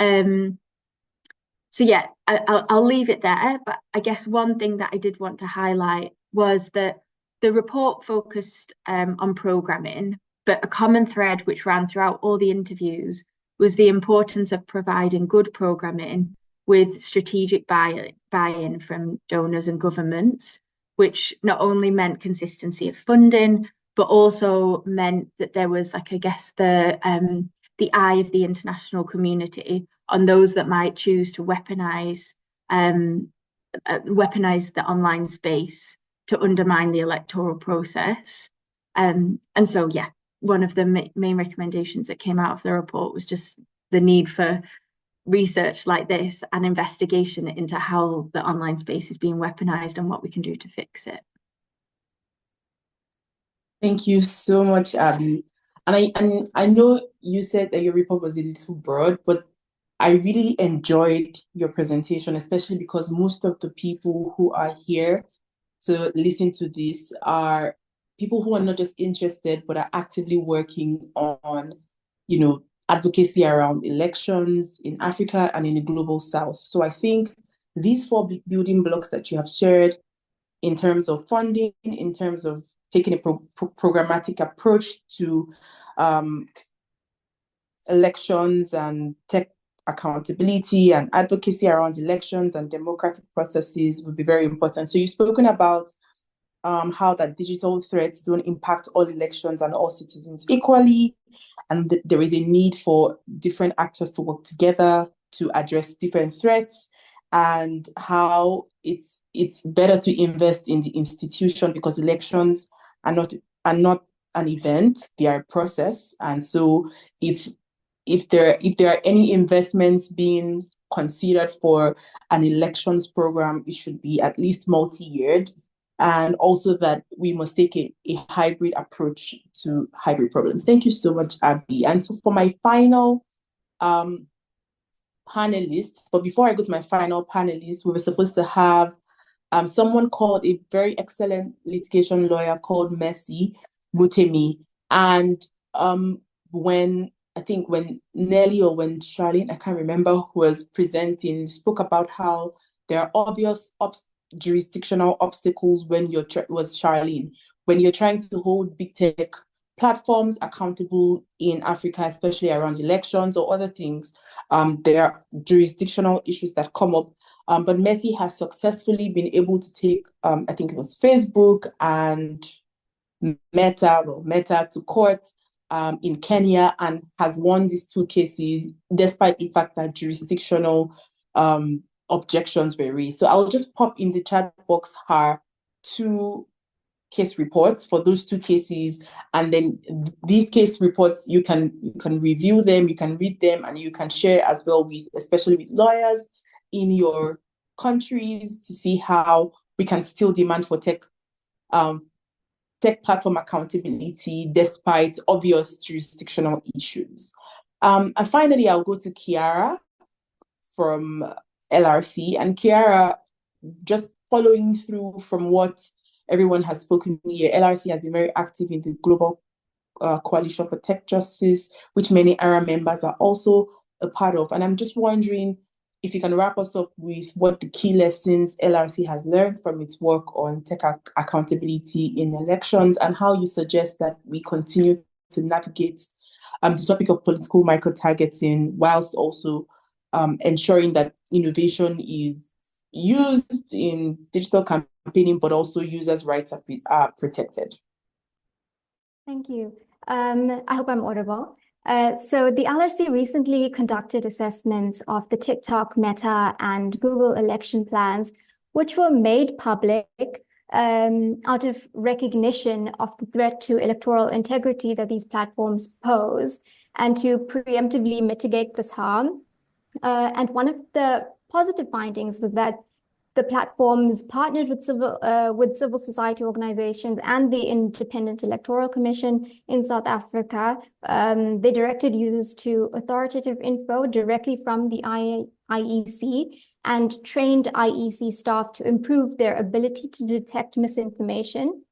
So yeah, I'll leave it there, but I guess one thing that I did want to highlight was that the report focused on programming, but a common thread which ran throughout all the interviews was the importance of providing good programming with strategic buy-in from donors and governments, which not only meant consistency of funding, but also meant that there was, like, I guess, the eye of the international community on those that might choose to weaponize the online space to undermine the electoral process. And so, yeah, one of the main recommendations that came out of the report was just the need for research like this and investigation into how the online space is being weaponized and what we can do to fix it. Thank you so much, Abby. And I know you said that your report was a little broad, but I really enjoyed your presentation, especially because most of the people who are here to listen to this are people who are not just interested, but are actively working on, advocacy around elections in Africa and in the global South. So I think these 4 building blocks that you have shared in terms of funding, in terms of taking a programmatic approach to elections and tech accountability and advocacy around elections and democratic processes would be very important. So you've spoken about how that digital threats don't impact all elections and all citizens equally, and there is a need for different actors to work together to address different threats, and how it's better to invest in the institution because elections are not an event, they are a process. And so if there are any investments being considered for an elections program, it should be at least multi-yeared, and also that we must take a hybrid approach to hybrid problems. Thank you so much, Abby. And so for my final panelists. But before I go to my final panelist, we were supposed to have someone called, a very excellent litigation lawyer called Mercy Mutemi. And when Nelly or when Charlene, I can't remember, who was presenting, spoke about how there are obvious jurisdictional obstacles when was Charlene, when you're trying to hold big tech platforms accountable in Africa, especially around elections or other things. There are jurisdictional issues that come up. But Mercy has successfully been able to take, I think it was Facebook and Meta to court in Kenya, and has won these two cases, despite the fact that jurisdictional objections were raised. So I'll just pop in the chat box her two case reports for those two cases, and then these case reports, you can review them, you can read them, and you can share as well with, especially with lawyers in your countries, to see how we can still demand for tech platform accountability despite obvious jurisdictional issues. And finally, I'll go to Kiara from LRC. And Kiara, just following through from what everyone has spoken here, LRC has been very active in the Global Coalition for Tech Justice, which many AIRA members are also a part of. And I'm just wondering if you can wrap us up with what the key lessons LRC has learned from its work on tech accountability in elections, and how you suggest that we continue to navigate the topic of political microtargeting, whilst also ensuring that innovation is used in digital campaigning, but also users' rights are protected. Thank you. I hope I'm audible. So the LRC recently conducted assessments of the TikTok, Meta, and Google election plans, which were made public out of recognition of the threat to electoral integrity that these platforms pose, and to preemptively mitigate this harm. And one of the positive findings was that the platforms partnered with civil society organizations and the Independent Electoral Commission in South Africa. They directed users to authoritative info directly from the IEC, and trained IEC staff to improve their ability to detect misinformation.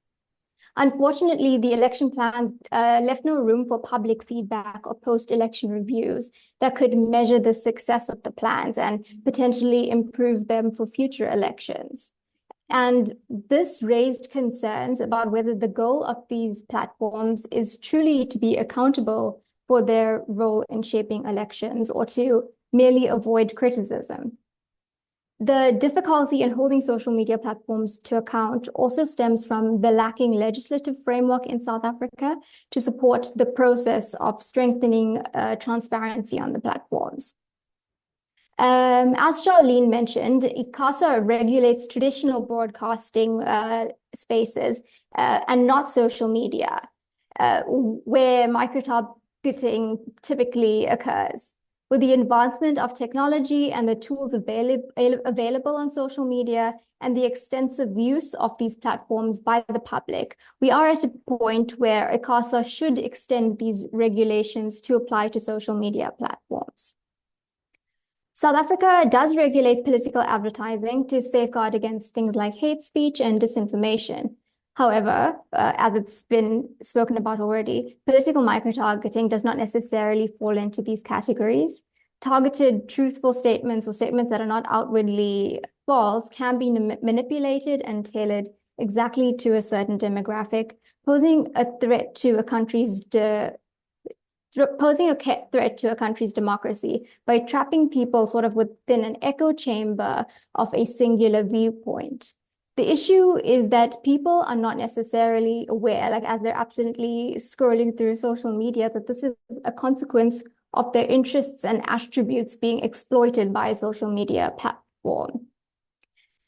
Unfortunately, the election plans left no room for public feedback or post-election reviews that could measure the success of the plans and potentially improve them for future elections. And this raised concerns about whether the goal of these platforms is truly to be accountable for their role in shaping elections, or to merely avoid criticism. The difficulty in holding social media platforms to account also stems from the lacking legislative framework in South Africa to support the process of strengthening transparency on the platforms. As Charlene mentioned, ICASA regulates traditional broadcasting spaces and not social media, where microtargeting typically occurs. With the advancement of technology and the tools available on social media and the extensive use of these platforms by the public, we are at a point where ICASA should extend these regulations to apply to social media platforms. South Africa does regulate political advertising to safeguard against things like hate speech and disinformation. However, as it's been spoken about already, political microtargeting does not necessarily fall into these categories. Targeted truthful statements, or statements that are not outwardly false, can be manipulated and tailored exactly to a certain demographic, posing a threat to a country's democracy by trapping people sort of within an echo chamber of a singular viewpoint. The issue is that people are not necessarily aware, like as they're absently scrolling through social media, that this is a consequence of their interests and attributes being exploited by a social media platform.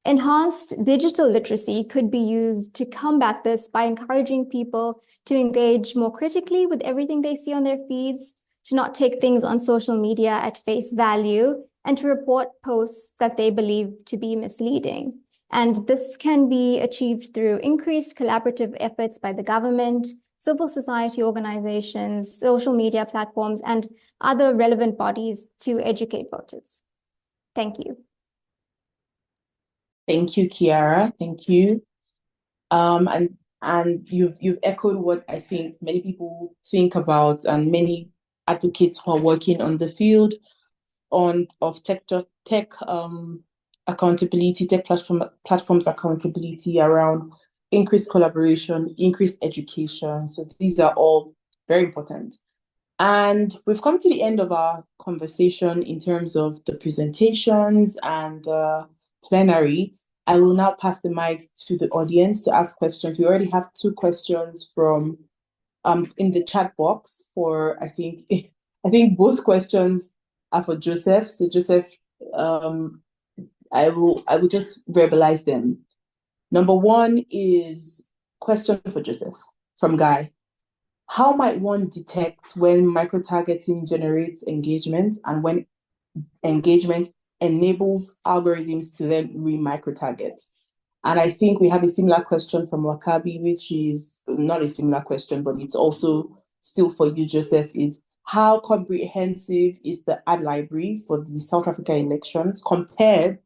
Enhanced digital literacy could be used to combat this by encouraging people to engage more critically with everything they see on their feeds, to not take things on social media at face value, and to report posts that they believe to be misleading. And this can be achieved through increased collaborative efforts by the government, civil society organizations, social media platforms, and other relevant bodies to educate voters. Thank you. Thank you, Kiara. Thank you. And you've echoed what I think many people think about, and many advocates who are working on the field of tech accountability, tech platforms accountability around increased collaboration, increased education. So these are all very important. And we've come to the end of our conversation in terms of the presentations and the plenary. I will now pass the mic to the audience to ask questions. We already have 2 questions from in the chat box for I think both questions are for Joseph. So Joseph, I will just verbalize them. Number 1 is question for Joseph from Guy. How might one detect when microtargeting generates engagement and when engagement enables algorithms to then re-microtarget? And I think we have a similar question from Wakabi, which is not a similar question, but it's also still for you, Joseph, is how comprehensive is the ad library for the South Africa elections compared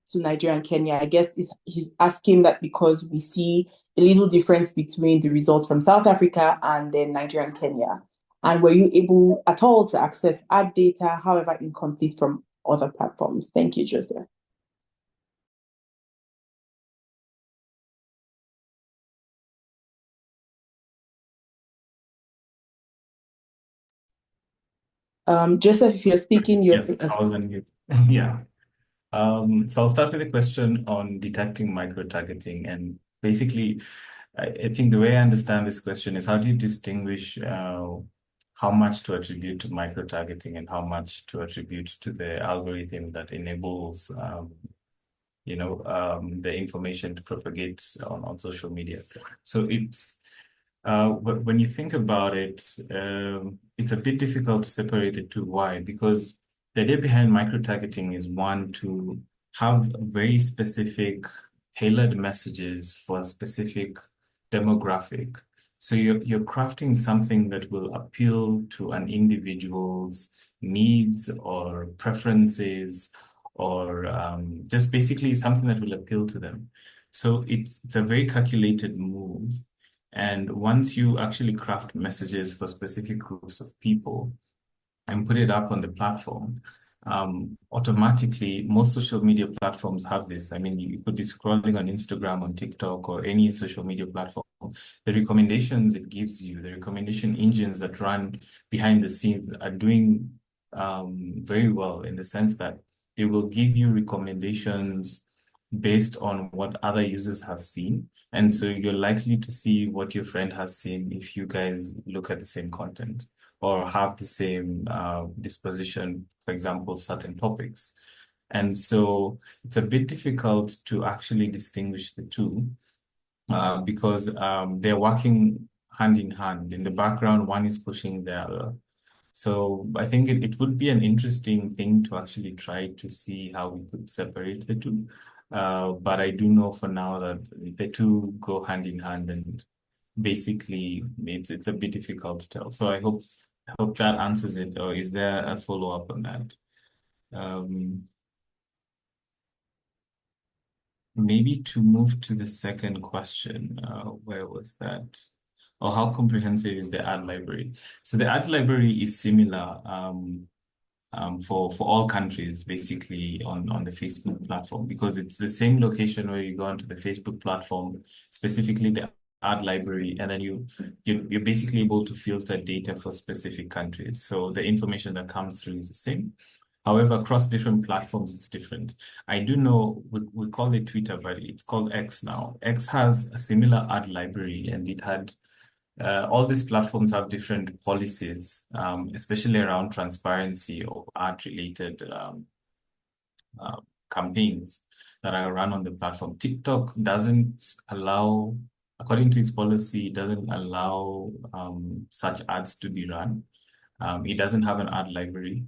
to Nigeria and Kenya? I guess he's asking that because we see a little difference between the results from South Africa and then Nigeria and Kenya. And were you able at all to access ad data, however incomplete, from other platforms? Thank you, Joseph. Joseph, if you're speaking, you're... Yes, I was on mute. Yeah. So I'll start with a question on detecting micro-targeting. And basically, I think the way I understand this question is how do you distinguish how much to attribute to micro-targeting and how much to attribute to the algorithm that enables the information to propagate on social media. So it's when you think about it, it's a bit difficult to separate the two. Why? Because the idea behind micro-targeting is one, to have very specific tailored messages for a specific demographic. So you're crafting something that will appeal to an individual's needs or preferences, or just basically something that will appeal to them. So it's a very calculated move. And once you actually craft messages for specific groups of people and put it up on the platform, automatically, most social media platforms have this. I mean, you could be scrolling on Instagram, on TikTok, or any social media platform. The recommendations it gives you, the recommendation engines that run behind the scenes are doing very well, in the sense that they will give you recommendations based on what other users have seen. And so you're likely to see what your friend has seen if you guys look at the same content or have the same disposition, for example, certain topics. And so it's a bit difficult to actually distinguish the two because they're working hand in hand. In the background, one is pushing the other. So I think it would be an interesting thing to actually try to see how we could separate the two. But I do know for now that the two go hand in hand, and basically it's a bit difficult to tell. So I hope that answers it. Or is there a follow-up on that? Maybe to move to the second question, where was that? Or how comprehensive is the ad library? So the ad library is similar for all countries, basically on the Facebook platform, because it's the same location where you go onto the Facebook platform, specifically the ad library, and then you're basically able to filter data for specific countries. So the information that comes through is the same. However, across different platforms, it's different. I do know we call it Twitter, but it's called X now. X has a similar ad library, and it had all these platforms have different policies, especially around transparency of ad-related campaigns that are run on the platform. TikTok doesn't allow, according to its policy, it doesn't allow such ads to be run. It doesn't have an ad library.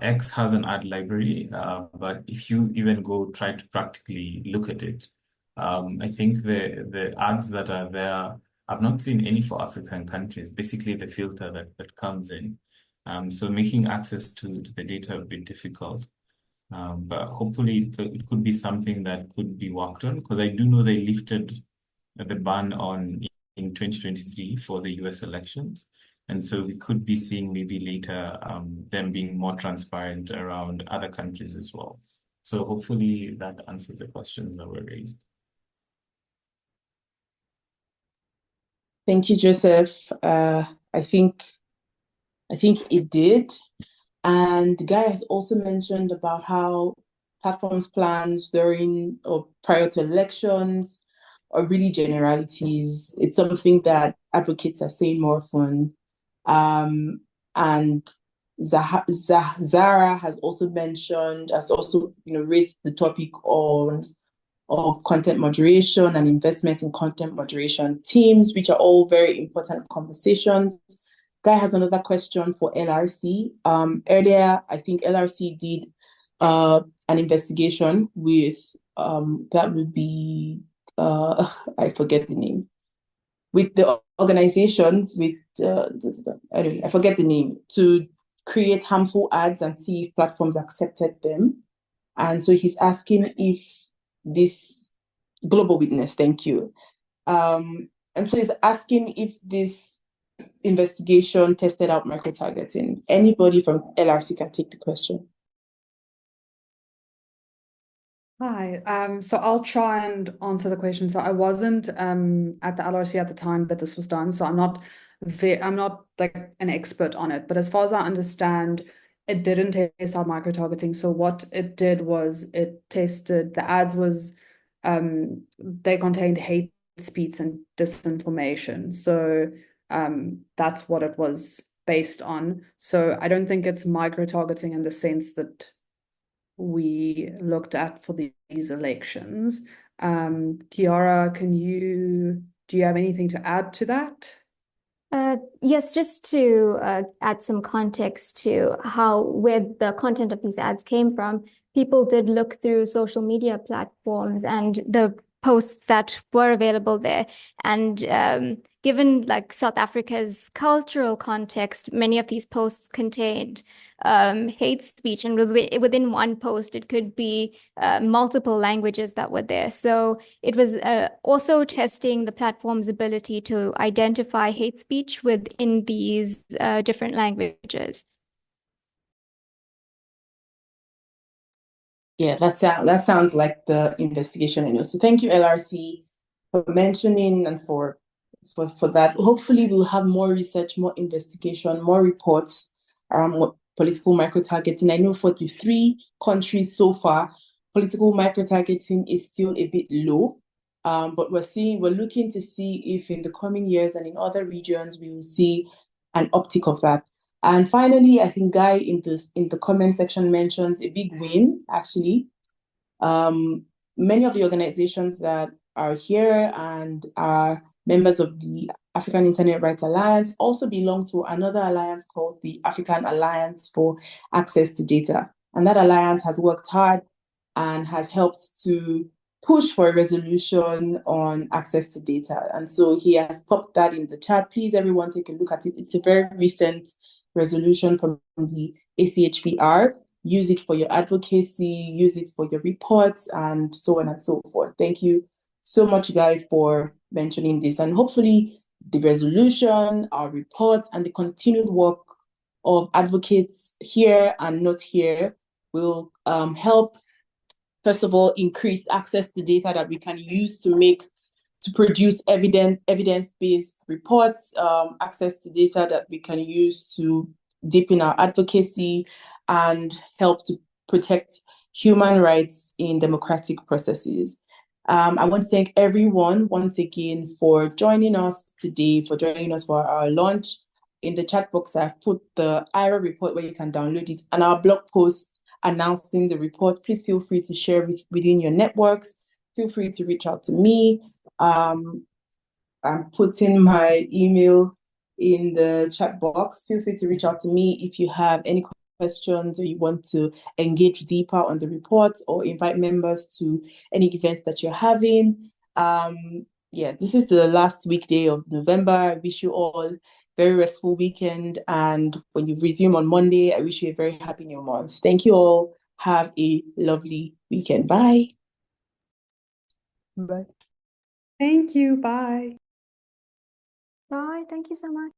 X has an ad library, but if you even go try to practically look at it, I think the ads that are there I've not seen any for African countries, basically the filter that comes in. So making access to the data would be difficult. But hopefully it could be something that could be worked on, because I do know they lifted the ban on in 2023 for the US elections. And so we could be seeing maybe later them being more transparent around other countries as well. So hopefully that answers the questions that were raised. Thank you, Joseph. I think it did. And Guy has also mentioned about how platforms plans during or prior to elections are really generalities. It's something that advocates are saying more often. And Zara has also raised the topic of content moderation and investment in content moderation teams, which are all very important conversations. Guy has another question for LRC. Earlier, I think LRC did an investigation with that would be I forget the name, with the organization with anyway, I forget the name, to create harmful ads and see if platforms accepted them. And so he's asking if this Global Witness, thank you. And so he's asking if this investigation tested out microtargeting. Anybody from LRC can take the question. Hi, so I'll try and answer the question. So I wasn't at the LRC at the time that this was done, so I'm not like an expert on it. But as far as I understand, it didn't test out microtargeting. So what it did was it tested the ads they contained hate speech and disinformation. So that's what it was based on. So I don't think it's microtargeting in the sense that we looked at for these elections. Kiara, do you have anything to add to that? Yes, just to add some context to where the content of these ads came from. People did look through social media platforms and the posts that were available there. And given like South Africa's cultural context, many of these posts contained hate speech, and within one post, it could be multiple languages that were there. So it was also testing the platform's ability to identify hate speech within these different languages. Yeah, that sounds like the investigation anyway. So thank you, LRC, for mentioning and for that. Hopefully we'll have more research, more investigation, more reports around political microtargeting. I know for the 3 countries so far, political microtargeting is still a bit low. But we're looking to see if in the coming years and in other regions we will see an uptick of that. And finally, I think Guy in the comment section mentions a big win, actually. Many of the organizations that are here and are members of the African Internet Rights Alliance also belong to another alliance called the African Alliance for Access to Data. And that alliance has worked hard and has helped to push for a resolution on access to data. And so he has popped that in the chat. Please, everyone, take a look at it. It's a very recent resolution from the ACHPR. Use it for your advocacy, use it for your reports, and so on and so forth. Thank you so much, Guy, for mentioning this. And hopefully the resolution, our reports, and the continued work of advocates here and not here will help, first of all, increase access to data that we can use to produce evidence-based reports, access to data that we can use to deepen our advocacy and help to protect human rights in democratic processes. I want to thank everyone once again for joining us today, for joining us for our launch. In the chat box, I've put the AIRA report where you can download it, and our blog post announcing the report. Please feel free to share within your networks. Feel free to reach out to me. I'm putting my email in the chat box. Feel free to reach out to me if you have any questions or you want to engage deeper on the report or invite members to any events that you're having. yeah, this is the last weekday of November. I wish you all very restful weekend. And when you resume on Monday, I wish you a very happy new month. Thank you all. Have a lovely weekend. Bye. Bye. Thank you. Bye. Bye. Thank you so much.